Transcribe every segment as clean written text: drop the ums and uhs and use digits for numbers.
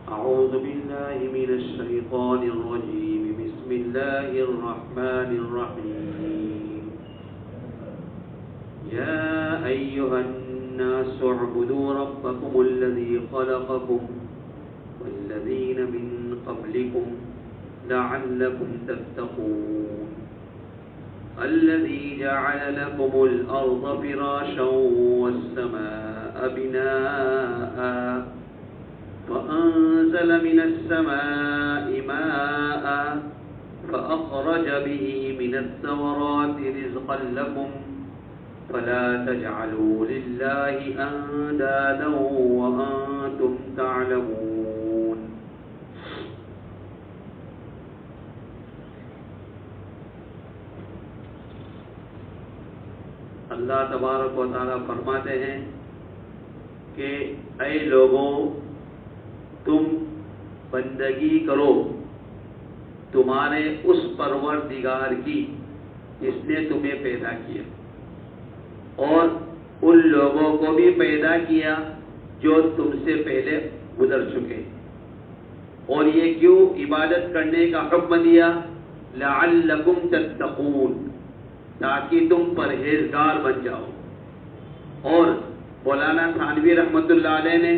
أعوذ بالله من الشيطان الرجيم. بسم الله الرحمن الرحيم. يا أيها الناس اعبدوا ربكم الذي خلقكم والذين من قبلكم لعلكم تتقون. الذي جعل لكم الأرض فراشا والسماء بناء فأنزل من السماء ماء فأخرج به من الثمرات رزقا لكم فلا تجعلوا لله أندادا وأنتم تعلمون. اللہ تبارک و تعالیٰ فرماتے ہیں کہ اے لوگوں، تم بندگی کرو تمہارے اس پروردگار کی جس نے تمہیں پیدا کیا اور ان لوگوں کو بھی پیدا کیا جو تم سے پہلے گزر چکے. اور یہ کیوں عبادت کرنے کا حکم دیا؟ لعلکم تتقون، تاکہ تم پرہیزگار بن جاؤ. اور مولانا تھانوی رحمۃ اللہ علیہ نے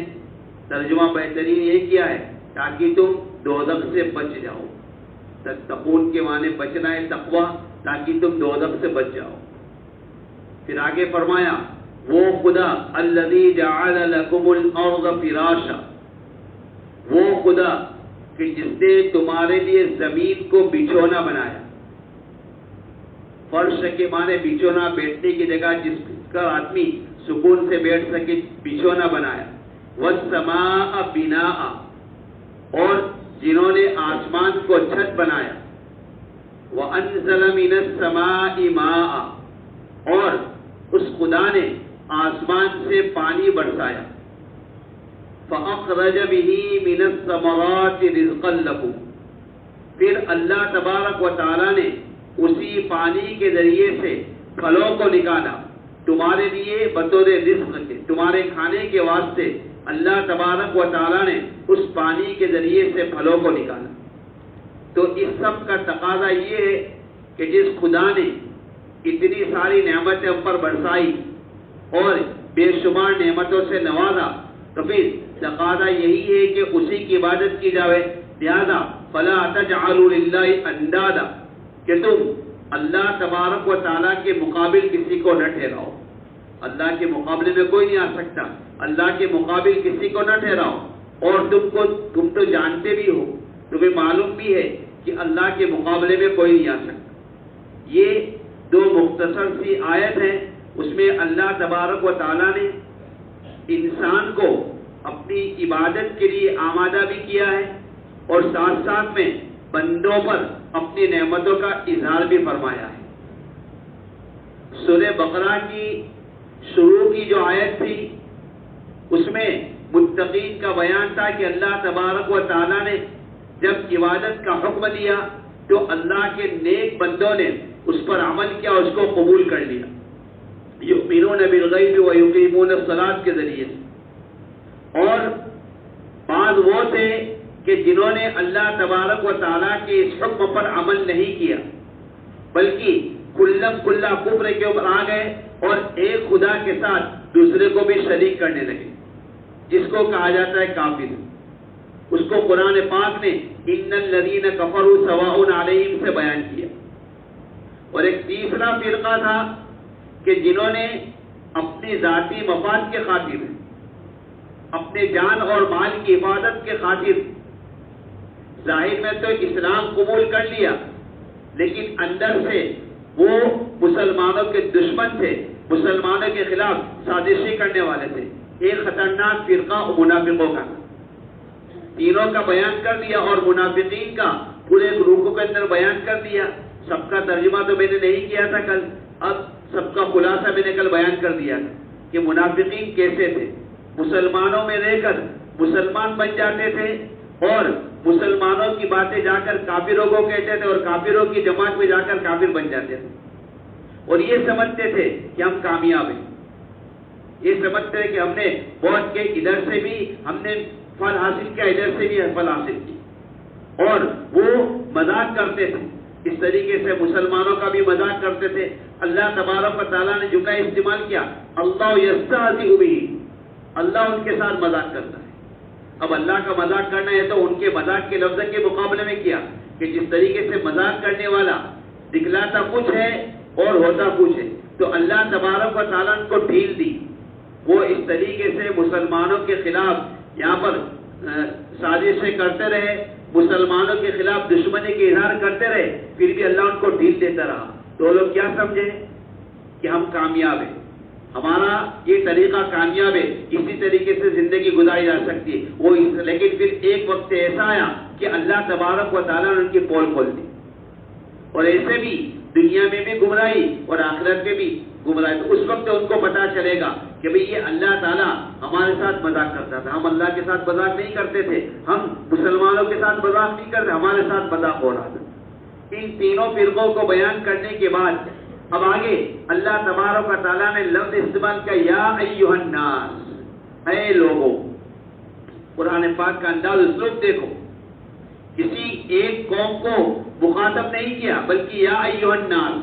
ترجمہ بہترین یہ کیا ہے، تاکہ تم دوزخ سے بچ جاؤ. تتقون کے معنی بچنا ہے، تقوی، تاکہ تم دوزخ سے بچ جاؤ. پھر آگے فرمایا وہ خدا الذی جعل لکم الارض فراشا، وہ خدا کہ جس نے تمہارے لیے زمین کو بچھونا بنایا. فرش کے معنی بچھونا، بیٹھنے کی جگہ جس کا آدمی سکون سے بیٹھ سکے، بچھونا بنایا. والسماء بناء، اور جنہوں نے آسمان کو چھت بنایا. وانزل من السماء ماء، اور اس خدا نے آسمان سے پانی برسایا. فاخرج به من الثمرات رزقا لكم، پھر اللہ تبارک و تعالی نے اسی پانی کے ذریعے سے پھلوں کو نکالا تمہارے لیے بطور رزق کے، تمہارے کھانے کے واسطے. اللہ تبارک و تعالی نے اس پانی کے ذریعے سے پھلوں کو نکالا. تو اس سب کا تقاضا یہ ہے کہ جس خدا نے اتنی ساری نعمتیں ہم پر برسائی اور بے شمار نعمتوں سے نوازا، تو پھر تقاضا یہی ہے کہ اسی کی عبادت کی جائے. لہذا فلا تجعلوا للہ اندادا، کہ تم اللہ تبارک و تعالیٰ کے مقابل کسی کو نہ ٹھہراؤ. اللہ کے مقابلے میں کوئی نہیں آ سکتا، اللہ کے مقابل کسی کو نہ ٹھہراؤ. اور تم تو جانتے بھی ہو، تمہیں معلوم بھی ہے کہ اللہ کے مقابلے میں کوئی نہیں آ سکتا. یہ دو مختصر سی آیت ہے، اس میں اللہ تبارک و تعالیٰ نے انسان کو اپنی عبادت کے لیے آمادہ بھی کیا ہے اور ساتھ ساتھ میں بندوں پر اپنی نعمتوں کا اظہار بھی فرمایا ہے. سورہ بقرہ کی شروع کی جو آیت تھی اس میں متقین کا بیان تھا کہ اللہ تبارک و تعالیٰ نے جب عبادت کا حکم دیا تو اللہ کے نیک بندوں نے اس پر عمل کیا، اس کو قبول کر لیا. یؤمنون بالغیب ویقیمون الصلاۃ کے ذریعے سے. اور بعض وہ تھے کہ جنہوں نے اللہ تبارک و تعالیٰ کے اس حکم پر عمل نہیں کیا، بلکہ کلم کلا کفر کے اوپر آ گئے اور ایک خدا کے ساتھ دوسرے کو بھی شریک کرنے لگے، جس کو کہا جاتا ہے کافر. اس کو قرآن پاک نے ان الذین کفروا سواء علیہم سے بیان کیا. اور ایک تیسرا فرقہ تھا کہ جنہوں نے اپنی ذاتی مفاد کے خاطر، اپنے جان اور مال کی حفاظت کے خاطر ظاہر میں تو اسلام قبول کر لیا، لیکن اندر سے وہ مسلمانوں کے دشمن تھے، مسلمانوں کے خلاف سازشیں کرنے والے تھے. ایک خطرناک فرقہ منافقوں کا، تینوں کا بیان کر دیا اور منافقین کا پورے گروپوں کے اندر بیان کر دیا. سب کا ترجمہ تو میں نے نہیں کیا تھا کل، اب سب کا خلاصہ میں نے کل بیان کر دیا تھا کہ منافقین کیسے تھے. مسلمانوں میں رہ کر مسلمان بن جاتے تھے اور مسلمانوں کی باتیں جا کر کافروں کو کہتے تھے اور کافروں کی جماعت میں جا کر کافر بن جاتے تھے. اور یہ سمجھتے تھے کہ ہم کامیاب ہیں، یہ سمجھتے ہیں کہ ہم نے بہت کے ادھر سے بھی ہم نے پھل حاصل کیا، ادھر سے بھی پھل حاصل کیا، اور وہ مذاق کرتے تھے. اس طریقے سے مسلمانوں کا بھی مذاق کرتے تھے. اللہ تبارک و تعالیٰ نے جملہ استعمال کیا، اللہ یستہزئ بہ، اللہ ان کے ساتھ مذاق کرتا ہے. اب اللہ کا مذاق کرنا ہے تو ان کے مذاق کے لفظ کے مقابلے میں کیا کہ جس طریقے سے مذاق کرنے والا دکھلاتا کچھ ہے اور ہوتا کچھ ہے، تو اللہ تبارک و تعالیٰ نے کو ڈھیل دی. وہ اس طریقے سے مسلمانوں کے خلاف یہاں پر سازشیں کرتے رہے، مسلمانوں کے خلاف دشمنی کے اظہار کرتے رہے، پھر بھی اللہ ان کو ڈھیل دیتا رہا. تو لوگ کیا سمجھے کہ ہم کامیاب ہیں، ہمارا یہ طریقہ کامیاب ہے، اسی طریقے سے زندگی گزاری جا سکتی ہے. وہ لیکن پھر ایک وقت ایسا آیا کہ اللہ تبارک و تعالیٰ نے ان کی پول کھول دی، اور ایسے بھی دنیا میں بھی گمراہی اور آخرت میں بھی گمراہی. تو اس وقت ان کو پتا چلے گا کہ بھئی یہ اللہ تعالیٰ ہمارے ساتھ مذاق کرتا تھا، ہم اللہ کے ساتھ مذاق نہیں کرتے تھے، ہم مسلمانوں کے ساتھ مذاق نہیں کرتے، ہمارے ساتھ مذاق ہو رہا تھا. ان تینوں فرقوں کو بیان کرنے کے بعد اب آگے اللہ تبارک و تعالیٰ نے لفظ استعمال کیا، یا ایھا الناس، اے لوگوں. قرآن پاک کا انداز اسلوب دیکھو، کسی ایک قوم کو مخاطب نہیں کیا بلکہ یا ایھا الناس.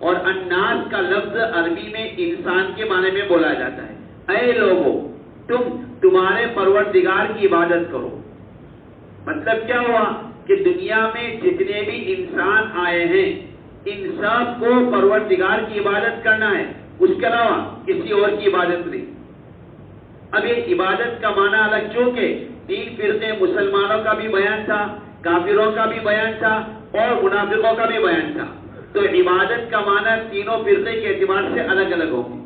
اور الناس کا لفظ عربی میں انسان کے معنی میں بولا جاتا ہے. اے لوگوں، تمہارے پروردگار کی عبادت کرو. مطلب کیا ہوا کہ دنیا میں جتنے بھی انسان آئے ہیں ان سب کو پروردگار کی عبادت کرنا ہے، اس کے علاوہ کسی اور کی عبادت نہیں. اب یہ عبادت کا معنی الگ، چونکہ تین فرقے مسلمانوں کا بھی بیان تھا، کافروں کا بھی بیان تھا اور منافقوں کا بھی بیان تھا، تو عبادت کا معنی تینوں فرقے کے اعتبار سے الگ الگ ہوگی.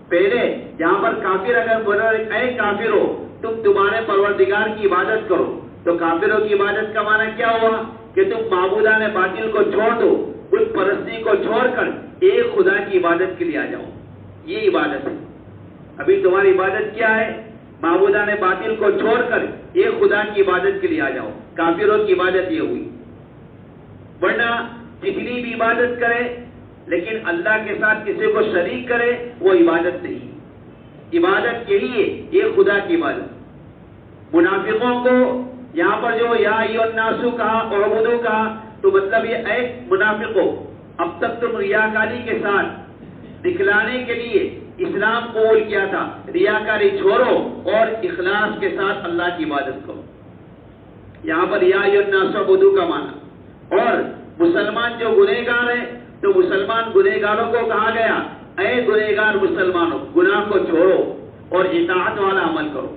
پہلے جہاں پر کافر اگر بولے اے کافرو تمہارے پروردگار کی عبادت کرو، تو کافروں کی عبادت کا معنی کیا ہوا کہ تم معبودان باطل کو چھوڑ دو، بت پرستی کو چھوڑ کر ایک خدا کی عبادت کے لیے آ جاؤ. یہ عبادت ہے. ابھی تمہاری عبادت کیا ہے؟ معبودان باطل کو چھوڑ کر ایک خدا کی عبادت کے لیے آ جاؤ. کافروں کی عبادت یہ ہوئی. ورنہ جتنی بھی عبادت کرے لیکن اللہ کے ساتھ کسی کو شریک کرے وہ عبادت نہیں. عبادت یہی ہے، ایک خدا کی عبادت. منافقوں کو یہاں پر جو یا ایھا الناس کہا، اعبدوا کہا، تو مطلب یہ اے منافقوں، اب تک تم ریاکاری کے ساتھ دکھلانے کے لیے اسلام قبول کیا تھا، ریاکاری چھوڑو اور اخلاص کے ساتھ اللہ کی عبادت کرو. یہاں پر یا ایھا الناس اعبدوا کا معنی. اور مسلمان جو گنہگار ہیں تو مسلمان گنہگاروں کو کہا گیا اے گنہگار مسلمانوں، گناہ کو چھوڑو اور اطاعت والا عمل کرو.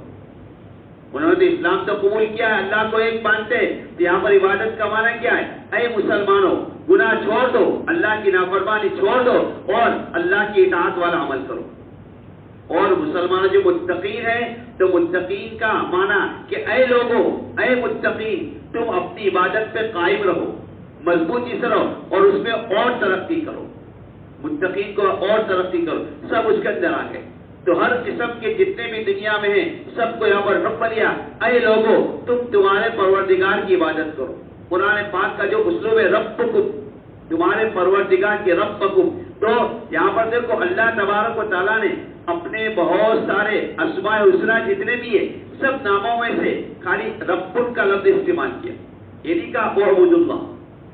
انہوں نے اسلام تو قبول کیا ہے، اللہ کو ایک مانتے، تو یہاں پر عبادت کا معنی کیا ہے؟ اے مسلمانوں، گناہ چھوڑ دو، اللہ کی نافرمانی چھوڑ دو اور اللہ کی اطاعت والا عمل کرو. اور مسلمانوں جو متقین ہیں تو متقین کا معنی کہ اے لوگوں، اے متقین، تم اپنی عبادت پہ قائم رہو، مضبوطی سے رہو اور اس میں اور ترقی کرو. متقین کو اور ترقی کرو، سب اس کے اندر آ گئے. تو ہر قسم کے جتنے بھی دنیا میں ہیں سب کو یہاں پر رب لیا، اے لوگوں تمہارے پروردگار کی عبادت کرو. قرآن پاک کا جو اسلوب ہے ربکم، تمہارے پروردگار کے ربکم، تو یہاں پر دیکھو اللہ تبارک و تعالیٰ نے اپنے بہت سارے اسماء الحسنی جتنے بھی ہیں سب ناموں میں سے خالی ربکم کا لفظ استعمال کیا. یہ نہیں کہا اعبدوا اللہ،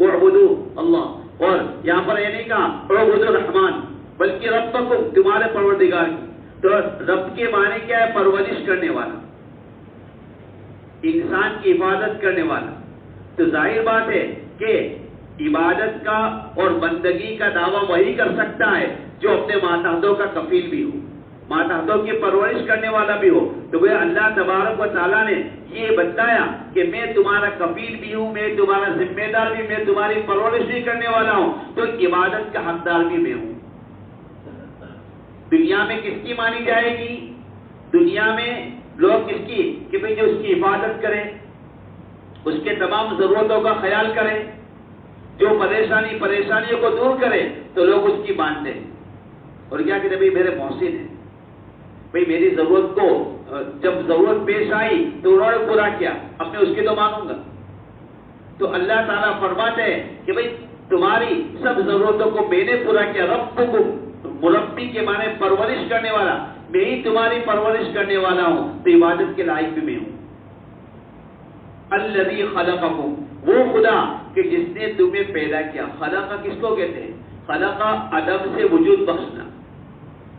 اعبدوا اللہ، اور یہاں پر یہ نہیں کہا اعبدوا الرحمن، بلکہ ربکم، تمہارے پروردگار کی. تو رب کے معنی کیا ہے؟ پرورش کرنے والا، انسان کی حفاظت کرنے والا. تو ظاہر بات ہے کہ عبادت کا اور بندگی کا دعویٰ وہی کر سکتا ہے جو اپنے ماتحتوں کا کفیل بھی ہو، ماتحتوں کی پرورش کرنے والا بھی ہو. تو وہ اللہ تبارک و تعالیٰ نے یہ بتایا کہ میں تمہارا کفیل بھی ہوں، میں تمہارا ذمہ دار بھی، میں تمہاری پرورش بھی کرنے والا ہوں، تو عبادت کا حقدار بھی میں ہوں. دنیا میں کس کی مانی جائے گی؟ دنیا میں لوگ کس کی؟ کہ بھئی جو اس کی حفاظت کرے، اس کے تمام ضرورتوں کا خیال کرے، جو پریشانیوں کو دور کرے، تو لوگ اس کی مانتے ہیں. اور کیا کہتے ہیں؟ بھئی میرے محسن ہیں، بھئی میری ضرورت کو جب ضرورت پیش آئی تو انہوں نے پورا کیا، اب میں اس کی تو مانوں گا. تو اللہ تعالیٰ فرماتے ہیں کہ بھئی تمہاری سب ضرورتوں کو میں نے پورا کیا. ربکم، مربی کے معنی پرورش کرنے والا، میں ہی تمہاری پرورش کرنے والا ہوں، تو عبادت کے لائق بھی میں ہوں. الذی خلقکم، وہ خدا کہ جس نے تمہیں پیدا کیا. خلق کس کو کہتے ہیں؟ خلق عدم سے وجود بخشنا.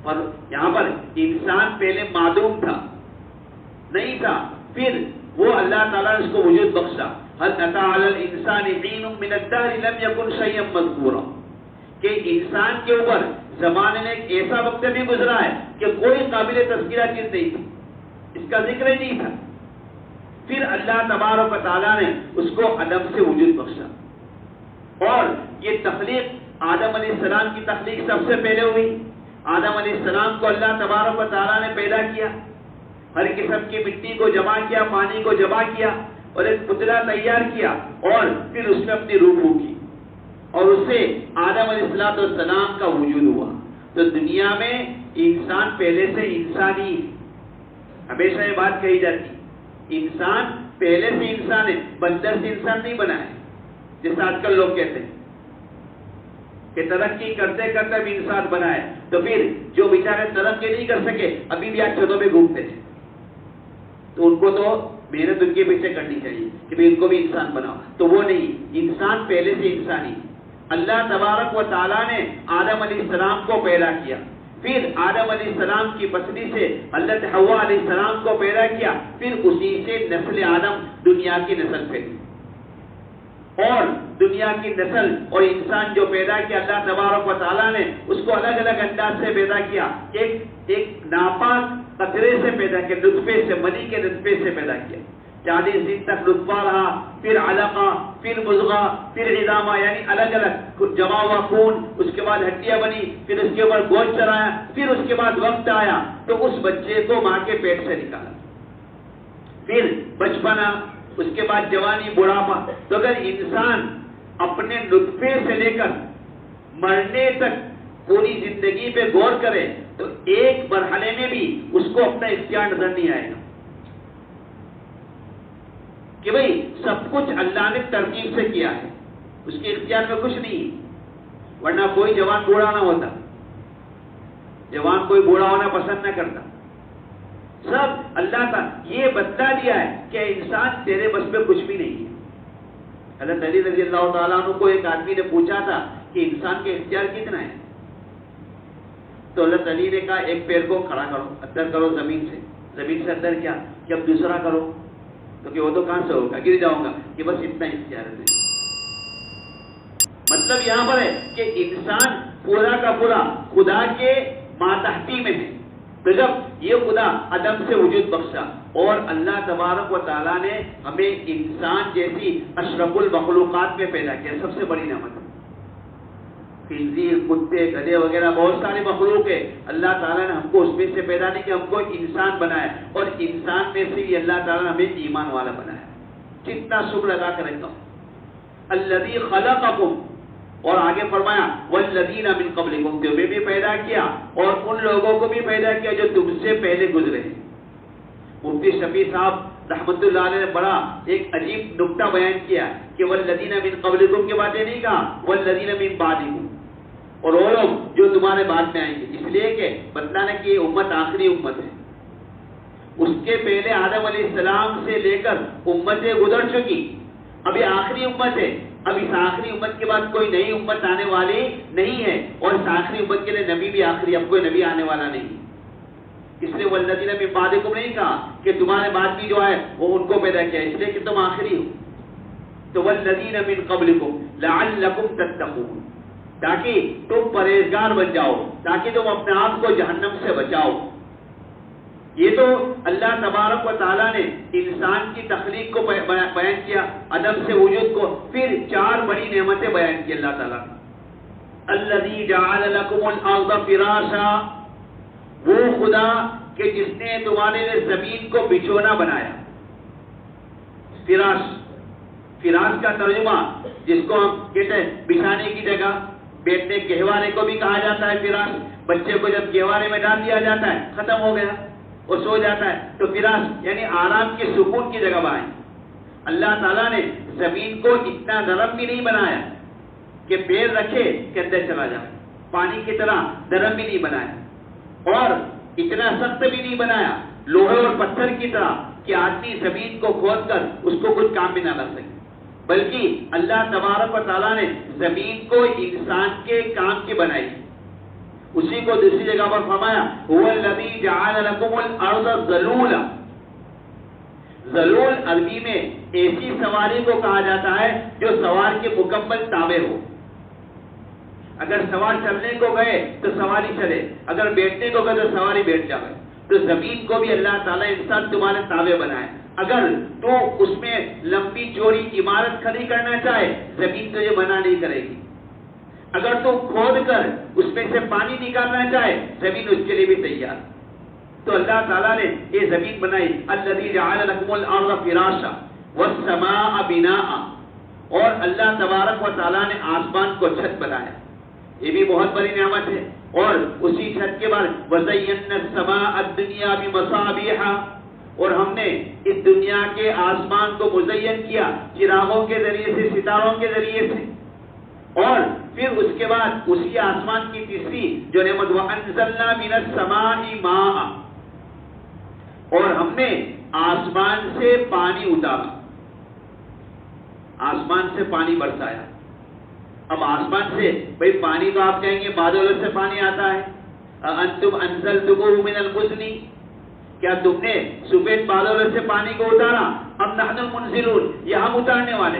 اور یہاں پر انسان پہلے معدوم تھا، نہیں تھا، پھر وہ اللہ تعالیٰ نے اس کو وجود بخشا. هل اتى على الانسان حين من الدهر لم يكن شيئا مذكورا، کہ انسان کے اوپر زمانے میں ایک ایسا وقت بھی گزرا ہے کہ کوئی قابل تذکرہ چیز نہیں تھی، اس کا ذکر ہی نہیں تھا. پھر اللہ تبارک و تعالیٰ نے اس کو عدم سے وجود بخشا. اور یہ تخلیق آدم علیہ السلام کی تخلیق سب سے پہلے ہوئی. آدم علیہ السلام کو اللہ تبارک و تعالیٰ نے پیدا کیا، ہر قسم کی مٹی کو جمع کیا، پانی کو جمع کیا اور ایک پتلا تیار کیا اور پھر اس میں اپنی روح پھونکی اور اس سے آدم علیہ السلام کا وجود ہوا. تو دنیا میں انسان پہلے سے انسانی، ہمیشہ یہ بات کہی جاتی، انسان پہلے سے انسان ہے، بندر سے انسان نہیں بنا ہے. جیسے آج کل لوگ کہتے ہیں کہ ترقی کرتے کرتے بھی انسان بنا ہے، تو پھر جو بیچارے ترقی نہیں کر سکے ابھی بھی آج چھتوں میں گھومتے ہیں، تو ان کو تو محنت ان کے پیچھے کرنی چاہیے کہ ان کو بھی انسان بناؤ. تو وہ نہیں، انسان پہلے سے انسانی. اللہ تبارک و تعالیٰ نے آدم علیہ السلام کو پیدا کیا، پھر آدم علیہ السلام کی پسلی سے حضرت حوا علیہ السلام کو پیدا کیا، پھر اسی سے نسل آدم دنیا کی نسل پھیلی. اور دنیا کی نسل اور انسان جو پیدا کیا اللہ تبارک و تعالیٰ نے اس کو الگ الگ انداز سے پیدا کیا. ایک ناپاک قطرے سے پیدا کیا، نطفے سے، منی کے نطفے سے پیدا کیا. 40 دن تک نطفہ رہا، پھر علقہ، پھر مضغہ، پھر عظامہ، یعنی الگ الگ جمع ہوا خون، اس کے بعد ہڈیاں بنی، پھر اس کے اوپر گوشت چڑھایا، پھر اس کے بعد وقت آیا تو اس بچے کو ماں کے پیٹ سے نکالا، پھر بچپنا، اس کے بعد جوانی، بڑھاپا. تو اگر انسان اپنے نطفے سے لے کر مرنے تک پوری زندگی پہ غور کرے تو ایک مرحلے میں بھی اس کو اپنا اختیار نظر نہیں آئے گا کہ بھئی سب کچھ اللہ نے ترتیب سے کیا ہے، اس کے اختیار میں کچھ نہیں. ورنہ کوئی جوان بوڑھا نہ ہوتا، جوان کوئی بوڑھا ہونا پسند نہ کرتا. سب اللہ کا یہ بتا دیا ہے کہ انسان تیرے بس میں کچھ بھی نہیں ہے. حضرت علی رضی اللہ تعالیٰ عنہ کو ایک آدمی نے پوچھا تھا کہ انسان کے اختیار کتنا ہے، تو حضرت علی نے کہا ایک پیر کو کھڑا کرو، اندر کرو زمین سے اندر کیا کہ اب دوسرا کرو، تو کہ وہ تو کہاں سے ہوگا، گر جاؤں گا، کہ بس اتنا اختیار ہے. مطلب یہاں پر ہے کہ انسان پورا کا پورا خدا کے ماتحتی میں ہے. تو جب یہ خدا عدم سے وجود بخشا اور اللہ تبارک و تعالیٰ نے ہمیں انسان جیسی اشرف المخلوقات میں پیدا کیا، سب سے بڑی نعمت. خنزیر، کتے، گدھے وغیرہ بہت سارے مخلوق ہے، اللہ تعالیٰ نے ہم کو اس میں سے پیدا نہیں کیا، ہم کو انسان بنایا اور انسان میں سے بھی اللہ تعالیٰ نے ہمیں ایمان والا بنایا. کتنا شکر ادا کریں گا. الذی خلقکم، اور آگے فرمایا والذین من قبلکم، تمہیں بھی پیدا کیا اور ان لوگوں کو بھی پیدا کیا جو تم سے پہلے گزرے. مفتی شفیع صاحب رحمت اللہ علیہ نے بڑا ایک عجیب نکتہ بیان کیا کہ والذین من قبلکم کے باتیں نہیں کہا، والذین من بعدکم، اور وہ لوگ جو تمہارے بعد میں آئیں گے، اس لیے کہ بتلانا کہ یہ امت آخری امت ہے. اس کے پہلے آدم علیہ السلام سے لے کر امتیں گزر چکی، ابھی آخری امت ہے. اب اس آخری امت کے بعد کوئی نئی امت آنے والی نہیں ہے، اور اس آخری امت کے لیے نبی بھی آخری، اب کوئی نبی آنے والا نہیں. اس لیے والذین من بعدکم نہیں کہا کہ تمہارے بعد بھی جو ہے وہ ان کو پیدا کیا، اس لیے کہ تم آخری ہو. تو والذین من قبلکم لعلکم تتقون، تاکہ تم پرہیزگار بن جاؤ، تاکہ تم اپنے آپ کو جہنم سے بچاؤ. یہ تو اللہ تبارک و تعالیٰ نے انسان کی تخلیق کو بیان کیا، عدم سے وجود کو، پھر 4 بڑی نعمتیں بیان کی اللہ تعالیٰ. الذی جعل لکم الارض فراشا، وہ خدا کہ جس نے تمہارے لیے زمین کو بچھونا بنایا. فراش کا ترجمہ جس کو ہم کہتے ہیں بچھانے کی جگہ، بیٹھنے گہوارے کو بھی کہا جاتا ہے فراش. بچے کو جب گہوارے میں ڈال دیا جاتا ہے ختم ہو گیا، وہ سو جاتا ہے، تو فراش یعنی آرام کے سکون کی جگہ بنائی. اللہ تعالیٰ نے زمین کو اتنا نرم بھی نہیں بنایا کہ پیر رکھے کہ اندر چلا جائے، پانی کی طرح نرم بھی نہیں بنایا، اور اتنا سخت بھی نہیں بنایا لوہے اور پتھر کی طرح کہ آدمی زمین کو کھود کر اس کو کچھ کام میں نہ لگ سکے، بلکہ اللہ تبارک و تعالیٰ نے زمین کو انسان کے کام کی بنائی. اسی کو دوسری جگہ پر فرمایا هو الذی جعل لکم الارض ذلولا. ذلول عربی میں ایسی سواری کو کہا جاتا ہے جو سوار کے مکمل تابع ہو. اگر سوار چلنے کو گئے تو سواری چلے، اگر بیٹھنے کو گئے تو سواری بیٹھ جائے. تو زمین کو بھی اللہ تعالیٰ انسان تمہارے تابع بنائے. اگر تو اس میں لمبی چوڑی عمارت کھڑی کرنا چاہے زمین تو یہ منع نہیں کرے گی. اگر تو کھود کر اس میں سے پانی نکالنا چاہے زمین اس کے لیے بھی تیار. تو اللہ تعالیٰ نے یہ زمین بنائی. الذی جعل لکم الارض فراشا والسماء بناء. اور اللہ تبارک و تعالیٰ نے آسمان کو چھت بنایا. یہ بھی بہت بڑی نعمت ہے. اور اسی چھت کے بعد وزینا السماء الدنیا بمصابیح. اور ہم نے اس دنیا کے آسمان کو مزین کیا چراغوں کے ذریعے سے، ستاروں کے ذریعے سے. اور پھر اس کے بعد اسی آسمان کی تیسری جو نعمت وانزلنا من السماء ماء. اور ہم نے آسمان سے پانی اتارا، آسمان سے پانی برسایا. اب آسمان سے بھئی پانی تو آپ کہیں گے بادلوں سے پانی آتا ہے. انتم انزلتموہ من المزن. کیا تم نے سفید بادلوں سے پانی کو اتارا؟ اب نحن المنزلون، یہ ہم اتارنے والے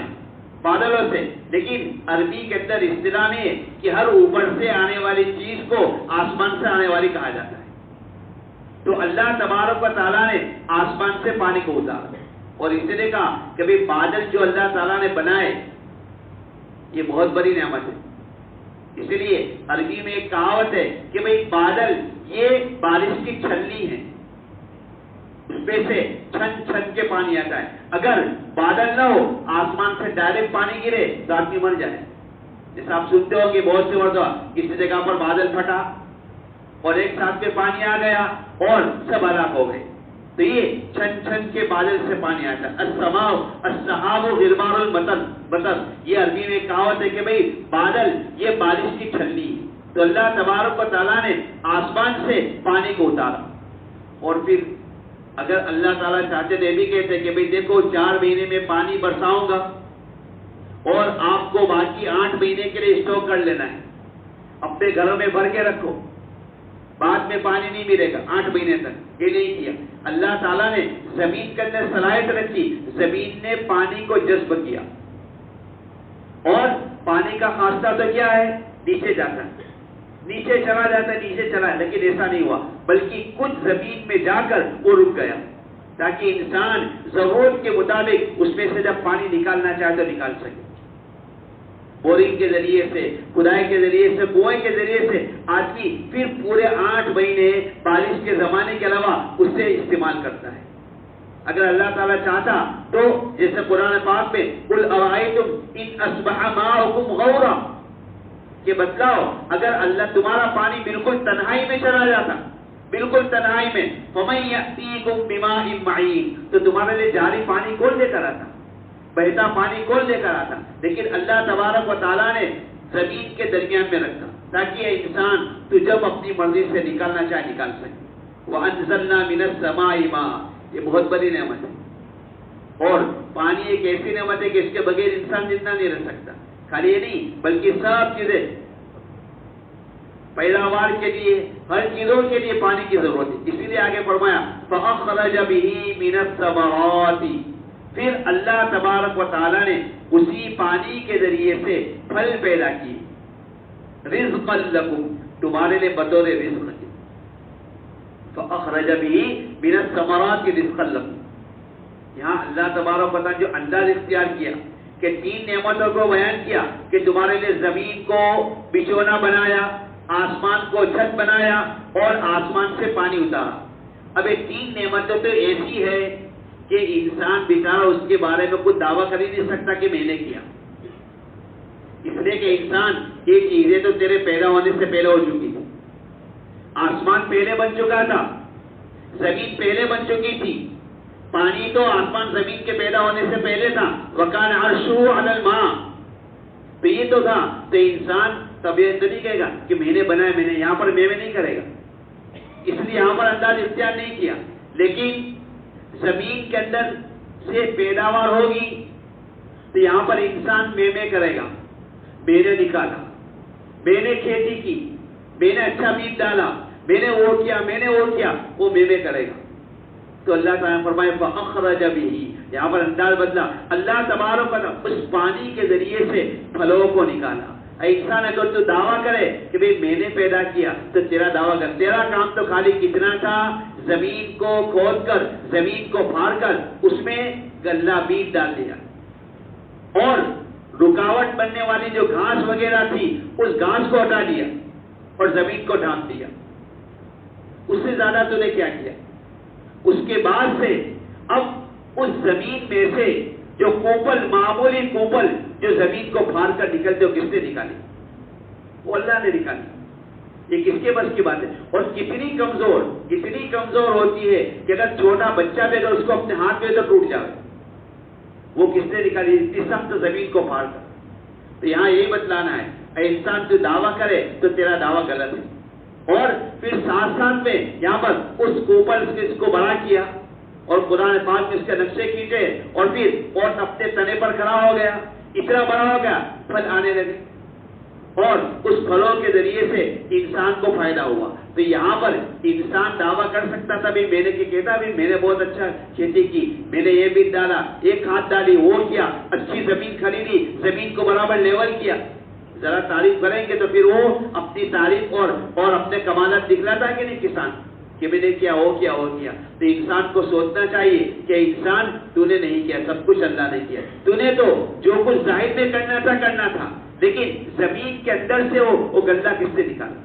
بادلوں سے. لیکن عربی کے اندر اصطلاح میں ہے کہ ہر اوپر سے آنے والی چیز کو آسمان سے آنے والی کہا جاتا ہے. تو اللہ تبارک و تعالیٰ نے آسمان سے پانی کو اتارا. اور اس نے کہا کہ بھئی بادل جو اللہ تعالیٰ نے بنائے یہ بہت بڑی نعمت ہے. اس لیے عربی میں ایک کہاوت ہے کہ بھئی بادل یہ بارش کی چھلنی ہے، اس پہ سے چھن چھن کے پانی آتا ہے. اگر بادل نہ ہو آسمان سے ڈائریکٹ پانی گرے تو آدمی مر جائے. جیسے آپ سنتے ہو کہ بہت سے مرتبہ کسی جگہ پر بادل پھٹا اور ایک ساتھ میں پانی آ گیا اور سب ہلاک ہو گئے. تو یہ چھن چھن کے بادل سے پانی آتا ہے. السماء السحاب غربال المطر. یہ عربی میں کہاوت ہے کہ بھئی بادل یہ بارش کی چھلنی ہے. تو اللہ تبارک و تعالیٰ نے آسمان سے پانی کو اتارا. اور پھر اگر اللہ تعالیٰ چاہتے تو یہ بھی کہتے کہ بھئی دیکھو 4 مہینے میں پانی برساؤں گا اور آپ کو باقی 8 مہینے کے لیے اسٹور کر لینا ہے، اپنے گھروں میں بھر کے رکھو، بعد میں پانی نہیں ملے گا 8 مہینے تک. یہ نہیں کیا. اللہ تعالیٰ نے زمین کے اندر صلاحیت رکھی، زمین نے پانی کو جذب کیا. اور پانی کا خاصہ تو کیا ہے؟ نیچے جاتا ہے، نیچے چلا جاتا ہے، نیچے چلا ہے. لیکن ایسا نہیں ہوا، بلکہ کچھ زمین میں جا کر وہ رک گیا تاکہ انسان ضرورت کے مطابق اس میں سے جب پانی نکالنا چاہے تو نکال سکے. بورنگ کے ذریعے سے، کھدائی کے ذریعے سے، کنویں کے ذریعے سے آدمی پھر پورے 8 مہینے بارش کے زمانے کے علاوہ اس سے استعمال کرتا ہے. اگر اللہ تعالیٰ چاہتا تو جیسے قرآن پاک میں قل ارائیتم ان اصبح ماؤکم غورا، کہ بتلاؤ اگر اللہ تمہارا پانی بالکل تنہائی میں چلا جاتا، بالکل تنہائی میں، فمن یأتیکم بماء معین، تو تمہارے لیے جاری پانی کون لے کر آتا، بہتا پانی کون لے کر آتا. لیکن اللہ تبارک و تعالیٰ نے زمین کے درمیان میں رکھا تاکہ انسان تو جب اپنی مرضی سے نکالنا چاہے نکال سکے. وَأَنزَلْنَا مِنَ السَّمَاءِ مَاءً. یہ بہت بڑی نعمت ہے. اور پانی ایک ایسی نعمت ہے کہ اس کے بغیر انسان زندہ نہیں رہ سکتا. خالی یہ نہیں بلکہ سب چیزیں پیداوار کے لیے، ہر چیزوں کے لیے پانی کی ضرورت ہے. اسی لیے آگے فرمایا فَأَخْرَجَ بِهِ مِنَ الثَّمَرَاتِ. پھر اللہ تبارک و تعالیٰ نے اسی پانی کے ذریعے سے پھل پیدا کیے. رِزْقًا لَكُمْ، تمہارے لیے بطور رزق ہے. فَأَخْرَجَ بِهِ مِنَ الثَّمَرَاتِ رِزْقًا لَكُمْ. یہاں اللہ تبارک و تعالیٰ جو انداز اختیار کیا کہ 3 نعمتوں کو بیان کیا کہ تمہارے لیے زمین کو بچھونا بنایا، آسمان کو چھت بنایا اور آسمان سے پانی اتارا. اب یہ 3 نعمتیں تو ایسی ہے کہ انسان بیچارہ اس کے بارے میں کوئی دعویٰ کر ہی نہیں سکتا کہ میں نے کیا. اس لیے کہ انسان یہ چیزیں تو تیرے پیدا ہونے سے پہلے ہو چکی تھی. آسمان پہلے بن چکا تھا، زمین پہلے بن چکی تھی، پانی تو آسمان زمین کے پیدا ہونے سے پہلے تھا. وَكَانَ عَرْشُهُ عَلَى الْمَاءِ. تو یہ تو تھا. تو انسان طبیعت تو نہیں کہے گا کہ میں نے بنایا، میں نے، یہاں پر میں نہیں کرے گا. اس لیے یہاں پر انداز اختیار نہیں کیا. لیکن زمین کے اندر سے پیداوار ہوگی تو یہاں پر انسان میں کرے گا، میں نے نکالا، میں نے کھیتی کی، میں نے اچھا بیج ڈالا، میں نے وہ کیا، میں نے وہ کیا، وہ میں کرے گا. تو اللہ تعالیٰ فرمائے فَأَخْرَجَ بِهِ، یہاں پر انداز بدلا. اللہ تبارک و تعالیٰ اس پانی کے ذریعے سے پھلوں کو نکالا. انسان اگر تو دعویٰ کرے کہ بھئی میں نے پیدا کیا تو تیرا دعویٰ کر، تیرا کام تو خالی کتنا تھا، زمین کو کھود کر، زمین کو پھاڑ کر اس میں گلہ بیج ڈال دیا اور رکاوٹ بننے والی جو گھاس وغیرہ تھی اس گھاس کو ہٹا دیا اور زمین کو ڈھانپ دیا. اس سے زیادہ تو نے کیا کیا؟ اس کے بعد سے اب اس زمین میں سے جو کوپل، معمولی کوپل جو زمین کو پھاڑ کر نکلتے ہو، کس نے نکالی؟ وہ اللہ نے نکالی. یہ کس کے بس کی بات ہے؟ اور کتنی کمزور ہوتی ہے کہ اگر چھوٹا بچہ بھی اگر اس کو اپنے ہاتھ میں تو ٹوٹ جائے. وہ کس نے نکالی؟ اتنی سخت زمین کو پھاڑ کر. تو یہاں یہی بتلانا ہے اے انسان تو دعویٰ کرے تو تیرا دعویٰ غلط ہے. اور پھر ساتھ میں یہاں پر اس کوپل سے اس کو بڑا کیا اور قرآن پاک میں اس کے نقشے کھینچے اور پھر اور اپنے تنے پر کھڑا ہو گیا، اتنا بڑا ہو گیا، پھل آنے لگے اور اس پھلوں کے ذریعے سے انسان کو فائدہ ہوا. تو یہاں پر انسان دعویٰ کر سکتا تھا بھی میں نے کیا کہتا، بھی میں نے بہت اچھا کھیتی کی، میں نے یہ بیج ڈالا، یہ کھاد ڈالی، وہ کیا، اچھی زمین خریدی، زمین کو برابر لیول کیا. ذرا تعریف کریں گے تو پھر وہ اپنی تعریف اور اپنے کمالات دکھلاتا ہے کہ نہیں کسان، کہ میں نے کیا، وہ کیا، وہ کیا. تو انسان کو سوچنا چاہیے کہ انسان تو نے نہیں کیا، سب کچھ اللہ نے کیا. تو نے تو جو کچھ ظاہر میں کرنا تھا لیکن زمین کے اندر سے وہ گلہ کس سے نکالا؟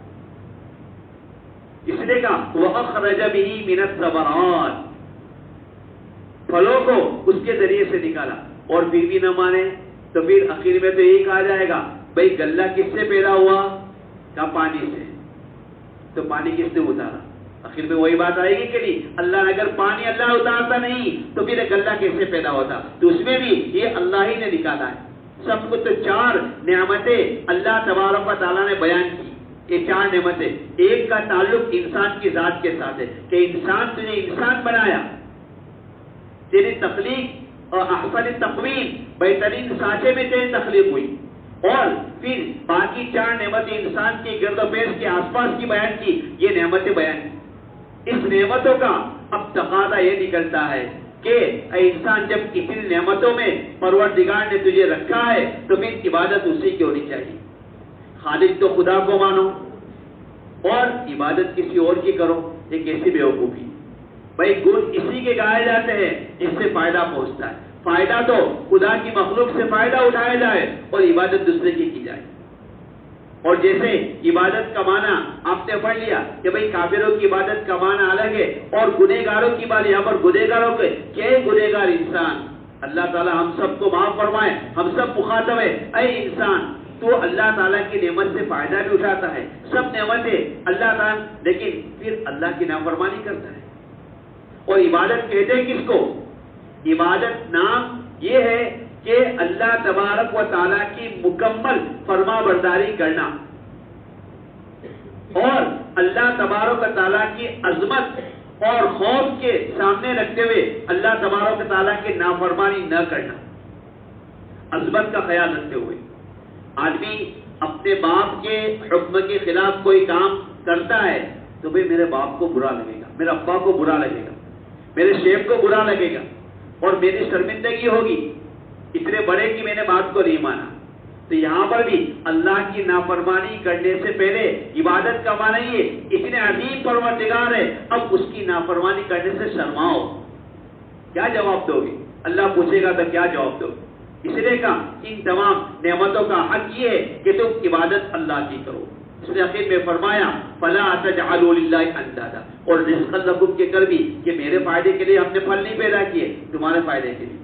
اس نے کہا وَأَخْرَجَ بِهِ مِنَ الثَّمَرَاتِ، پھلوں کو اس کے ذریعے سے نکالا. اور پھر بھی نہ مانے تو پھر آخر میں تو یہی کہا جائے گا بھئی گلہ کس سے پیدا ہوا؟ کہا پانی سے. تو پانی کس نے اتارا؟ آخر میں وہی بات آئے گی کہ نہیں، اللہ اگر پانی اللہ اتارتا نہیں تو پھر گلہ کیسے پیدا ہوتا؟ تو اس میں بھی یہ اللہ ہی نے نکالا ہے. سب کچھ تو چار نعمتیں اللہ تبارک و تعالیٰ نے بیان کی. یہ چار نعمتیں، ایک کا تعلق انسان کی ذات کے ساتھ ہے کہ انسان تجھے انسان بنایا، تیری تخلیق اور احسن تقویم، بہترین سانچے میں تیری تخلیق ہوئی. اور پھر باقی چار نعمتیں انسان کی گرد و پیش کے آس پاس کی بیان کی، یہ نعمتیں بیان کی. اس نعمتوں کا اب تقاضا یہ نکلتا ہے کہ اے انسان جب اتنی نعمتوں میں پروردگار نے تجھے رکھا ہے تو پھر عبادت اسی کی ہونی چاہیے. خالق تو خدا کو مانو اور عبادت کسی اور کی کرو، یہ کیسی بیوقوفی. بھائی گن اسی کے گائے جاتے ہیں جس سے فائدہ پہنچتا ہے. فائدہ تو خدا کی مخلوق سے فائدہ اٹھایا جائے اور عبادت دوسرے کی جائے. اور جیسے عبادت کا معنی آپ نے پڑھ لیا کہ بھئی کافروں کی عبادت کا معنی الگ ہے اور گنہگاروں کی بات، یہاں پر گنہگاروں کے کیا گنہگار انسان. اللہ تعالی ہم سب کو معاف فرمائے، ہم سب مخاطب ہے. اے انسان تو اللہ تعالیٰ کی نعمت سے فائدہ بھی اٹھاتا ہے، سب نعمتیں اللہ تعالیٰ، لیکن پھر اللہ کی نافرمانی کرتا ہے. اور عبادت کہتے ہیں کس کو؟ عبادت نام یہ ہے کہ اللہ تبارک و تعالیٰ کی مکمل فرما برداری کرنا اور اللہ تبارک و تعالیٰ کی عظمت اور خوف کے سامنے رکھتے ہوئے اللہ تبارک و تعالیٰ کی نافرمانی نہ کرنا. عظمت کا خیال رکھتے ہوئے آدمی اپنے باپ کے حکم کے خلاف کوئی کام کرتا ہے تو بھئی میرے باپ کو برا لگے گا، میرے ابا کو برا لگے گا، میرے شیخ کو برا لگے گا اور میری شرمندگی ہوگی اتنے بڑے کی میں نے بات کو نہیں مانا. تو یہاں پر بھی اللہ کی نافرمانی کرنے سے پہلے عبادت کا معنی یہ اتنے عظیم پروردگار ہے، اب اس کی نافرمانی کرنے سے شرماؤ. کیا جواب دو گے؟ اللہ پوچھے گا تو کیا جواب دو گے؟ اس لیے کہا ان تمام نعمتوں کا حق یہ ہے کہ تم عبادت اللہ کی کرو. اس نے آخر میں فرمایا فلا تجعلوا للہ اندادا، اور رزق لکم کے کر بھی کہ میرے فائدے کے لیے ہم نے پھل نہیں پیدا کیے، تمہارے فائدے کے لیے،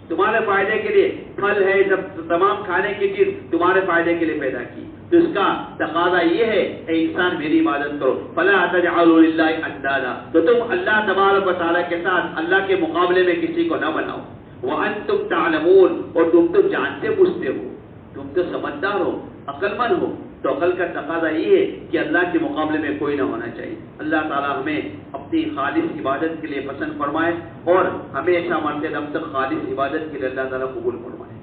تمہارے فائدے کے لیے پھل ہے، جب تمام کھانے کی چیز تمہارے فائدے کے لیے پیدا کی. تو اس کا تقاضا یہ ہے اے انسان میری عبادت کرو. فلا تجعلوا للہ اندادا، تو تم اللہ تبارک و تعالیٰ کے ساتھ اللہ کے مقابلے میں کسی کو نہ بناؤ. وَأَنْتُمْ تَعْلَمُونَ، اور تم تو جانتے بوجھتے ہو، تم تو سمجھدار ہو، عقل مند ہو. تو عقل کا تقاضا یہ ہے کہ اللہ کے مقابلے میں کوئی نہ ہونا چاہیے. اللہ تعالیٰ ہمیں اپنی خالص عبادت کے لیے پسند فرمائے اور ہمیشہ مرتے دم تک خالص عبادت کے لیے اللہ تعالیٰ قبول فرمائے.